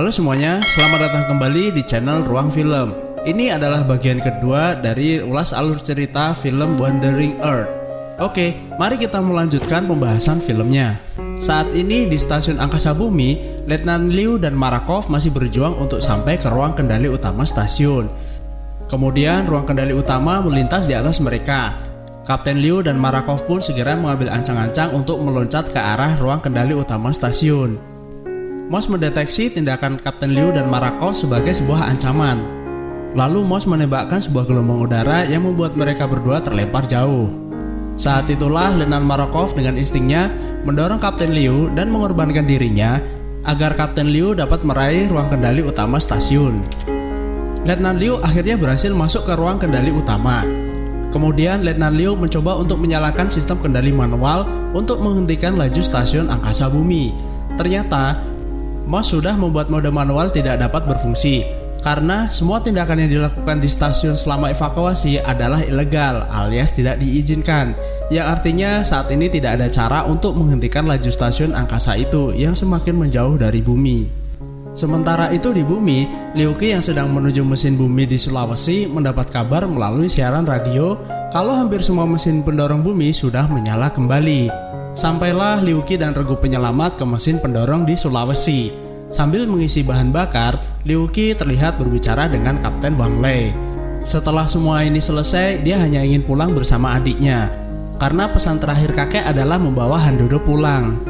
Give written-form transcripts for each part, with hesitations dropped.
Halo semuanya, selamat datang kembali di channel Ruang Film. Ini adalah bagian kedua dari ulas alur cerita film Wandering Earth. Oke, mari kita melanjutkan pembahasan filmnya. Saat ini di stasiun angkasa bumi, Letnan Liu dan Marakov masih berjuang untuk sampai ke ruang kendali utama stasiun. Kemudian ruang kendali utama melintas di atas mereka. Kapten Liu dan Marakov pun segera mengambil ancang-ancang untuk meloncat ke arah ruang kendali utama stasiun. Moss mendeteksi tindakan Kapten Liu dan Marakov sebagai sebuah ancaman. Lalu Moss menembakkan sebuah gelombang udara yang membuat mereka berdua terlempar jauh. Saat itulah Letnan Marakov dengan instingnya mendorong Kapten Liu dan mengorbankan dirinya agar Kapten Liu dapat meraih ruang kendali utama stasiun. Letnan Liu akhirnya berhasil masuk ke ruang kendali utama. Kemudian Letnan Liu mencoba untuk menyalakan sistem kendali manual untuk menghentikan laju stasiun angkasa bumi. Ternyata Moss sudah membuat mode manual tidak dapat berfungsi karena semua tindakan yang dilakukan di stasiun selama evakuasi adalah ilegal alias tidak diizinkan, yang artinya saat ini tidak ada cara untuk menghentikan laju stasiun angkasa itu yang semakin menjauh dari bumi. Sementara itu di bumi, Liu Qi yang sedang menuju mesin bumi di Sulawesi mendapat kabar melalui siaran radio kalau hampir semua mesin pendorong bumi sudah menyala kembali. Sampailah Liu Qi dan regu penyelamat ke mesin pendorong di Sulawesi. Sambil mengisi bahan bakar, Liu Qi terlihat berbicara dengan Kapten Wang Lei. Setelah semua ini selesai, dia hanya ingin pulang bersama adiknya, karena pesan terakhir kakek adalah membawa Handodo pulang.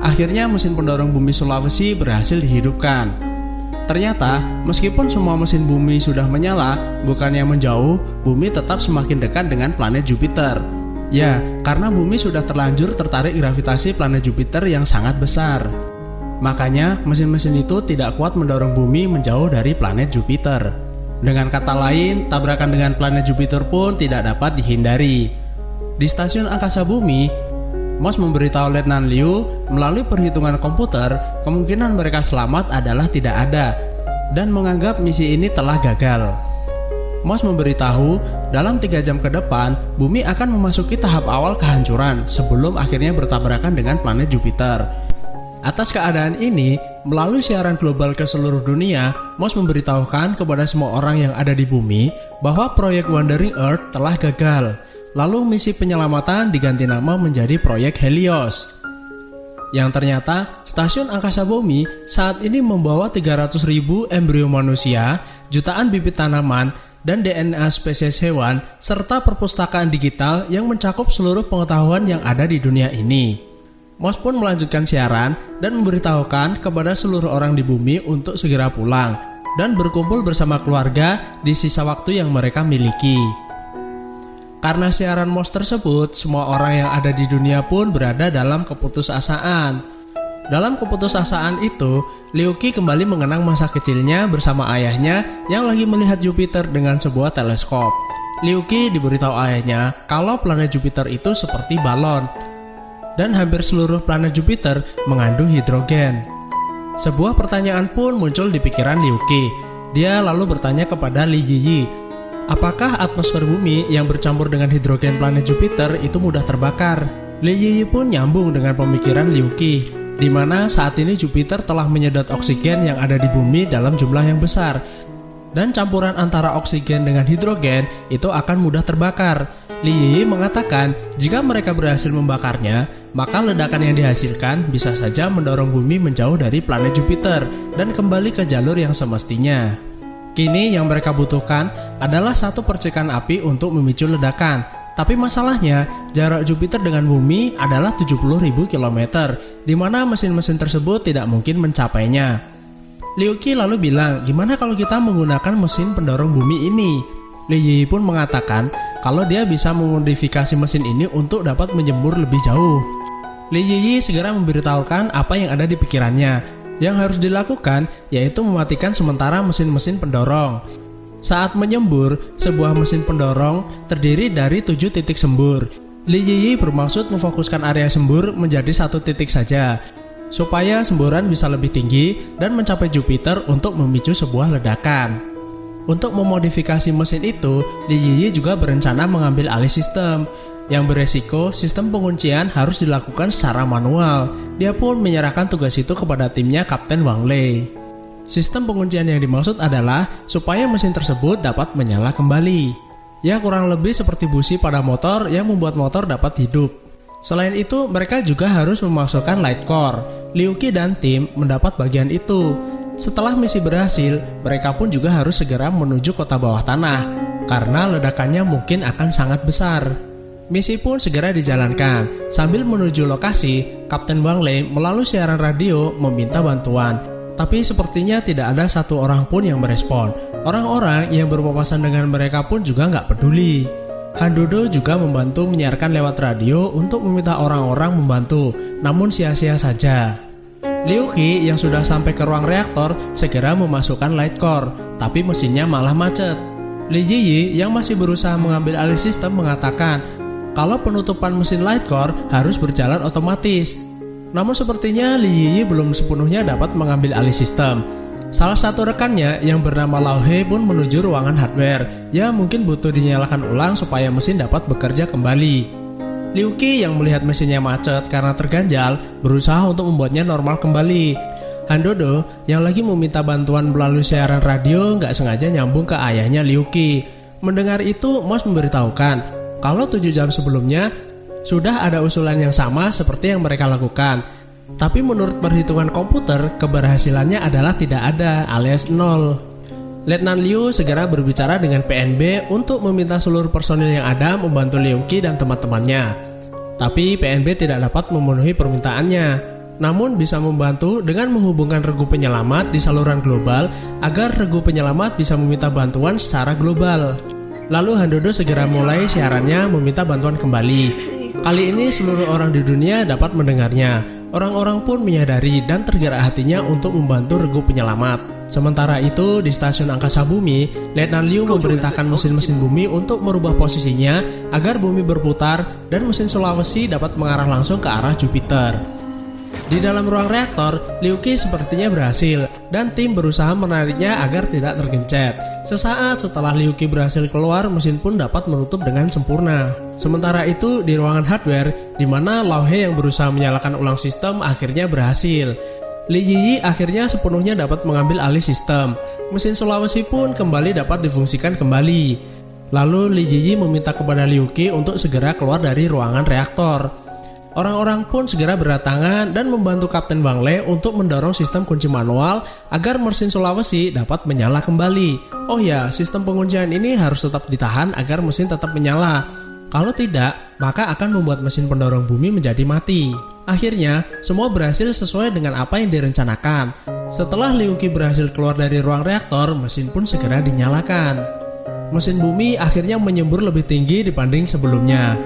Akhirnya mesin pendorong bumi Sulawesi berhasil dihidupkan. Ternyata, meskipun semua mesin bumi sudah menyala, bukannya menjauh, bumi tetap semakin dekat dengan planet Jupiter. Ya, karena bumi sudah terlanjur tertarik gravitasi planet Jupiter yang sangat besar. Makanya, mesin-mesin itu tidak kuat mendorong bumi menjauh dari planet Jupiter. Dengan kata lain, tabrakan dengan planet Jupiter pun tidak dapat dihindari. Di stasiun angkasa bumi, Moss memberitahu Letnan Liu melalui perhitungan komputer kemungkinan mereka selamat adalah tidak ada dan menganggap misi ini telah gagal. Moss memberitahu dalam 3 jam ke depan bumi akan memasuki tahap awal kehancuran sebelum akhirnya bertabrakan dengan planet Jupiter. Atas keadaan ini, melalui siaran global ke seluruh dunia, Moss memberitahukan kepada semua orang yang ada di bumi bahwa proyek Wandering Earth telah gagal. Lalu misi penyelamatan diganti nama menjadi proyek Helios. Yang ternyata stasiun angkasa bumi saat ini membawa 300.000 embrio manusia, jutaan bibit tanaman, dan DNA spesies hewan, serta perpustakaan digital yang mencakup seluruh pengetahuan yang ada di dunia ini. Moss pun melanjutkan siaran dan memberitahukan kepada seluruh orang di bumi untuk segera pulang dan berkumpul bersama keluarga di sisa waktu yang mereka miliki. Karena siaran Moss tersebut, semua orang yang ada di dunia pun berada dalam keputusasaan. Dalam keputusasaan itu, Liu Qi kembali mengenang masa kecilnya bersama ayahnya yang lagi melihat Jupiter dengan sebuah teleskop. Liu Qi diberitahu ayahnya kalau planet Jupiter itu seperti balon, dan hampir seluruh planet Jupiter mengandung hidrogen. Sebuah pertanyaan pun muncul di pikiran Liu Qi. Dia lalu bertanya kepada Li Yiyi, apakah atmosfer bumi yang bercampur dengan hidrogen planet Jupiter itu mudah terbakar? Li Yiyi pun nyambung dengan pemikiran Liu Qi, di mana saat ini Jupiter telah menyedot oksigen yang ada di bumi dalam jumlah yang besar, dan campuran antara oksigen dengan hidrogen itu akan mudah terbakar. Li Yiyi mengatakan jika mereka berhasil membakarnya, maka ledakan yang dihasilkan bisa saja mendorong bumi menjauh dari planet Jupiter dan kembali ke jalur yang semestinya. Kini yang mereka butuhkan adalah satu percikan api untuk memicu ledakan. Tapi masalahnya, jarak Jupiter dengan bumi adalah 70.000 km, di mana mesin-mesin tersebut tidak mungkin mencapainya. Liu Qi lalu bilang, gimana kalau kita menggunakan mesin pendorong bumi ini? Li Yiyi pun mengatakan kalau dia bisa memodifikasi mesin ini untuk dapat menjemur lebih jauh. Li Yiyi segera memberitahukan apa yang ada di pikirannya. Yang harus dilakukan yaitu mematikan sementara mesin-mesin pendorong. Saat menyembur, sebuah mesin pendorong terdiri dari 7 titik sembur. Li Yiyi bermaksud memfokuskan area sembur menjadi 1 titik saja, supaya semburan bisa lebih tinggi dan mencapai Jupiter untuk memicu sebuah ledakan. Untuk memodifikasi mesin itu, Li Yiyi juga berencana mengambil alih sistem, yang beresiko sistem penguncian harus dilakukan secara manual. Dia pun menyerahkan tugas itu kepada timnya Kapten Wang Lei. Sistem penguncian yang dimaksud adalah supaya mesin tersebut dapat menyala kembali. Ya, kurang lebih seperti busi pada motor yang membuat motor dapat hidup. Selain itu, mereka juga harus memasukkan light core. Liu Qi dan tim mendapat bagian itu. Setelah misi berhasil, mereka pun juga harus segera menuju kota bawah tanah, karena ledakannya mungkin akan sangat besar. Misi pun segera dijalankan. Sambil menuju lokasi, Kapten Wang Lei melalui siaran radio meminta bantuan. Tapi sepertinya tidak ada satu orang pun yang merespon. Orang-orang yang berpapasan dengan mereka pun juga nggak peduli. Han Dodo juga membantu menyiarkan lewat radio untuk meminta orang-orang membantu, namun sia-sia saja. Liu Qi yang sudah sampai ke ruang reaktor segera memasukkan light core, tapi mesinnya malah macet. Li Yiyi yang masih berusaha mengambil alih sistem mengatakan kalau penutupan mesin light core harus berjalan otomatis. Namun sepertinya Li Yiyi belum sepenuhnya dapat mengambil alih sistem. Salah satu rekannya yang bernama Lao He pun menuju ruangan hardware. Ya, mungkin butuh dinyalakan ulang supaya mesin dapat bekerja kembali. Liu Qi yang melihat mesinnya macet karena terganjal berusaha untuk membuatnya normal kembali. Han Dodo yang lagi meminta bantuan melalui siaran radio nggak sengaja nyambung ke ayahnya Liu Qi. Mendengar itu, Mos memberitahukan kalau 7 jam sebelumnya sudah ada usulan yang sama seperti yang mereka lakukan. Tapi menurut perhitungan komputer, keberhasilannya adalah tidak ada alias 0. Letnan Liu segera berbicara dengan PNB untuk meminta seluruh personil yang ada membantu Liu Qi dan teman-temannya. Tapi PNB tidak dapat memenuhi permintaannya. Namun bisa membantu dengan menghubungkan regu penyelamat di saluran global agar regu penyelamat bisa meminta bantuan secara global. Lalu Han Dodo segera mulai siarannya meminta bantuan kembali. Kali ini seluruh orang di dunia dapat mendengarnya. Orang-orang pun menyadari dan tergerak hatinya untuk membantu regu penyelamat. Sementara itu, di stasiun angkasa bumi, Letnan Liu memerintahkan mesin-mesin bumi untuk merubah posisinya agar bumi berputar dan mesin Sulawesi dapat mengarah langsung ke arah Jupiter. Di dalam ruang reaktor, Liu Qi sepertinya berhasil dan tim berusaha menariknya agar tidak tergencet. Sesaat setelah Liu Qi berhasil keluar, mesin pun dapat menutup dengan sempurna. Sementara itu, di ruangan hardware, di mana Lao He yang berusaha menyalakan ulang sistem akhirnya berhasil. Li Yiyi akhirnya sepenuhnya dapat mengambil alih sistem. Mesin Sulawesi pun kembali dapat difungsikan kembali. Lalu Li Yiyi meminta kepada Liu Qi untuk segera keluar dari ruangan reaktor. Orang-orang pun segera berdatangan dan membantu Kapten Wang Lei untuk mendorong sistem kunci manual agar mesin Sulawesi dapat menyala kembali. Oh ya, sistem penguncian ini harus tetap ditahan agar mesin tetap menyala. Kalau tidak, maka akan membuat mesin pendorong bumi menjadi mati. Akhirnya, semua berhasil sesuai dengan apa yang direncanakan. Setelah Liu Qi berhasil keluar dari ruang reaktor, mesin pun segera dinyalakan. Mesin bumi akhirnya menyembur lebih tinggi dibanding sebelumnya.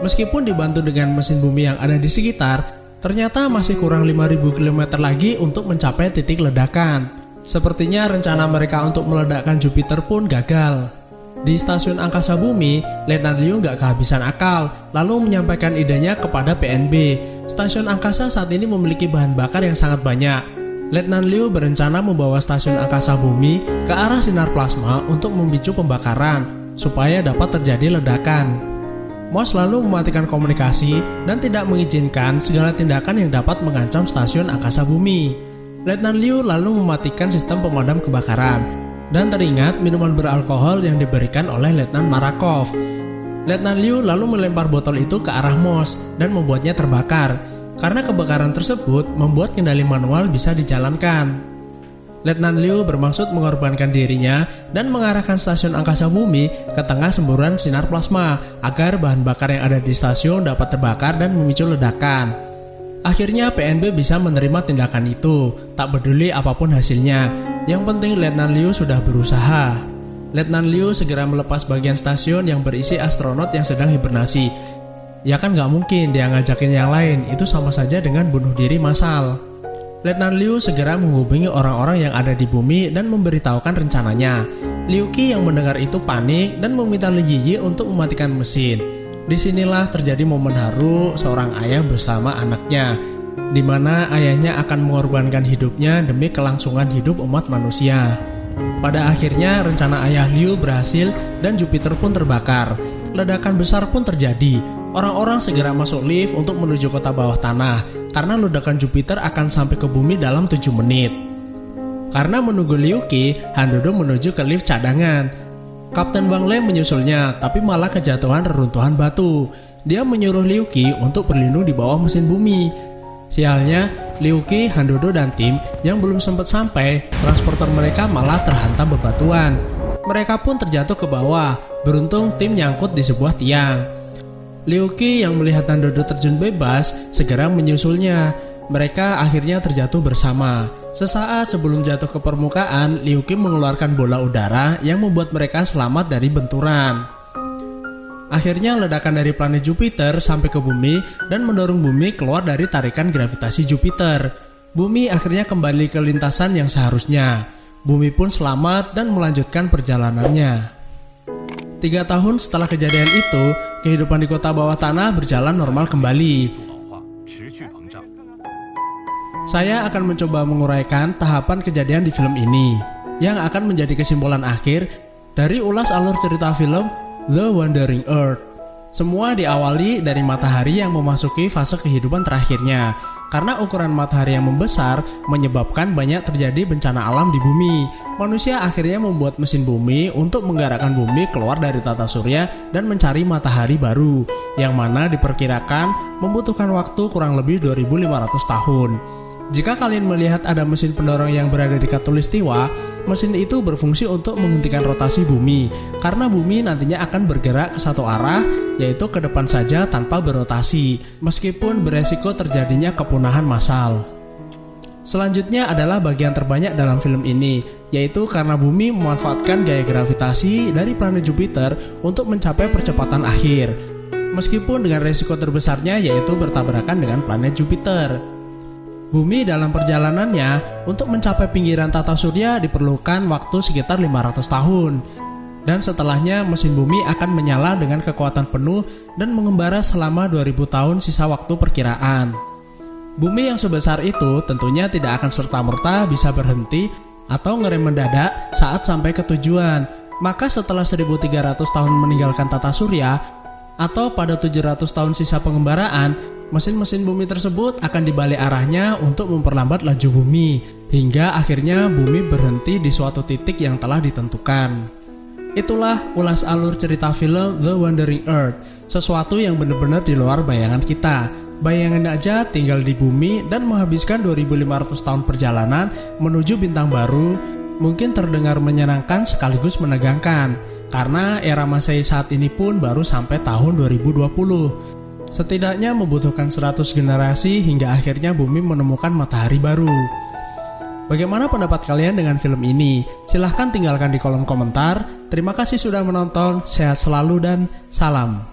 Meskipun dibantu dengan mesin bumi yang ada di sekitar, ternyata masih kurang 5.000 km lagi untuk mencapai titik ledakan. Sepertinya rencana mereka untuk meledakkan Jupiter pun gagal. Di stasiun angkasa bumi, Letnan Liu nggak kehabisan akal, lalu menyampaikan idenya kepada PNB. Stasiun angkasa saat ini memiliki bahan bakar yang sangat banyak. Letnan Liu berencana membawa stasiun angkasa bumi ke arah sinar plasma untuk memicu pembakaran, supaya dapat terjadi ledakan. Mos lalu mematikan komunikasi dan tidak mengizinkan segala tindakan yang dapat mengancam stasiun angkasa bumi. Letnan Liu lalu mematikan sistem pemadam kebakaran dan teringat minuman beralkohol yang diberikan oleh Letnan Marakov. Letnan Liu lalu melempar botol itu ke arah Mos dan membuatnya terbakar. Karena kebakaran tersebut membuat kendali manual bisa dijalankan. Letnan Liu bermaksud mengorbankan dirinya dan mengarahkan stasiun angkasa bumi ke tengah semburan sinar plasma agar bahan bakar yang ada di stasiun dapat terbakar dan memicu ledakan. Akhirnya PNB bisa menerima tindakan itu, tak peduli apapun hasilnya. Yang penting Letnan Liu sudah berusaha. Letnan Liu segera melepas bagian stasiun yang berisi astronot yang sedang hibernasi. Ya kan gak mungkin dia ngajakin yang lain, itu sama saja dengan bunuh diri massal. Letnan Liu segera menghubungi orang-orang yang ada di bumi dan memberitahukan rencananya. Liu Qi yang mendengar itu panik dan meminta Li Yiyi untuk mematikan mesin. Disinilah terjadi momen haru seorang ayah bersama anaknya, di mana ayahnya akan mengorbankan hidupnya demi kelangsungan hidup umat manusia. Pada akhirnya rencana ayah Liu berhasil dan Jupiter pun terbakar. Ledakan besar pun terjadi. Orang-orang segera masuk lift untuk menuju kota bawah tanah karena ledakan Jupiter akan sampai ke bumi dalam 7 menit. Karena menunggu Liu Qi, Han Dodo menuju ke lift cadangan. Kapten Wang Lei menyusulnya, tapi malah kejatuhan reruntuhan batu. Dia menyuruh Liu Qi untuk berlindung di bawah mesin bumi. Sialnya, Liu Qi, Han Dodo, dan tim yang belum sempat sampai, transporter mereka malah terhantam bebatuan. Mereka pun terjatuh ke bawah. Beruntung tim nyangkut di sebuah tiang. Liu Qi yang melihat Han Dodo terjun bebas segera menyusulnya. Mereka akhirnya terjatuh bersama. Sesaat sebelum jatuh ke permukaan, Liu Qi mengeluarkan bola udara yang membuat mereka selamat dari benturan. Akhirnya ledakan dari planet Jupiter sampai ke bumi dan mendorong bumi keluar dari tarikan gravitasi Jupiter. Bumi akhirnya kembali ke lintasan yang seharusnya. Bumi pun selamat dan melanjutkan perjalanannya. 3 tahun setelah kejadian itu, kehidupan di kota bawah tanah berjalan normal kembali. Saya akan mencoba menguraikan tahapan kejadian di film ini, yang akan menjadi kesimpulan akhir dari ulas alur cerita film The Wandering Earth. Semua diawali dari matahari yang memasuki fase kehidupan terakhirnya. Karena ukuran matahari yang membesar menyebabkan banyak terjadi bencana alam di bumi. Manusia akhirnya membuat mesin bumi untuk menggerakkan bumi keluar dari tata surya dan mencari matahari baru, yang mana diperkirakan membutuhkan waktu kurang lebih 2500 tahun. Jika kalian melihat ada mesin pendorong yang berada di Khatulistiwa, mesin itu berfungsi untuk menghentikan rotasi bumi, karena bumi nantinya akan bergerak ke satu arah, yaitu ke depan saja tanpa berotasi, meskipun beresiko terjadinya kepunahan massal. Selanjutnya adalah bagian terbanyak dalam film ini, yaitu karena bumi memanfaatkan gaya gravitasi dari planet Jupiter untuk mencapai percepatan akhir, meskipun dengan resiko terbesarnya yaitu bertabrakan dengan planet Jupiter. Bumi dalam perjalanannya untuk mencapai pinggiran tata surya diperlukan waktu sekitar 500 tahun. Dan setelahnya mesin bumi akan menyala dengan kekuatan penuh dan mengembara selama 2000 tahun sisa waktu perkiraan. Bumi yang sebesar itu tentunya tidak akan serta-merta bisa berhenti atau ngerem mendadak saat sampai ke tujuan. Maka setelah 1300 tahun meninggalkan tata surya atau pada 700 tahun sisa pengembaraan, mesin-mesin bumi tersebut akan dibalik arahnya untuk memperlambat laju bumi, hingga akhirnya bumi berhenti di suatu titik yang telah ditentukan. Itulah ulas alur cerita film The Wandering Earth, sesuatu yang benar-benar di luar bayangan kita. Bayangin aja tinggal di bumi dan menghabiskan 2500 tahun perjalanan menuju bintang baru, mungkin terdengar menyenangkan sekaligus menegangkan, karena era Masehi saat ini pun baru sampai tahun 2020. Setidaknya membutuhkan 100 generasi hingga akhirnya bumi menemukan matahari baru. Bagaimana pendapat kalian dengan film ini? Silahkan tinggalkan di kolom komentar. Terima kasih sudah menonton, sehat selalu dan salam.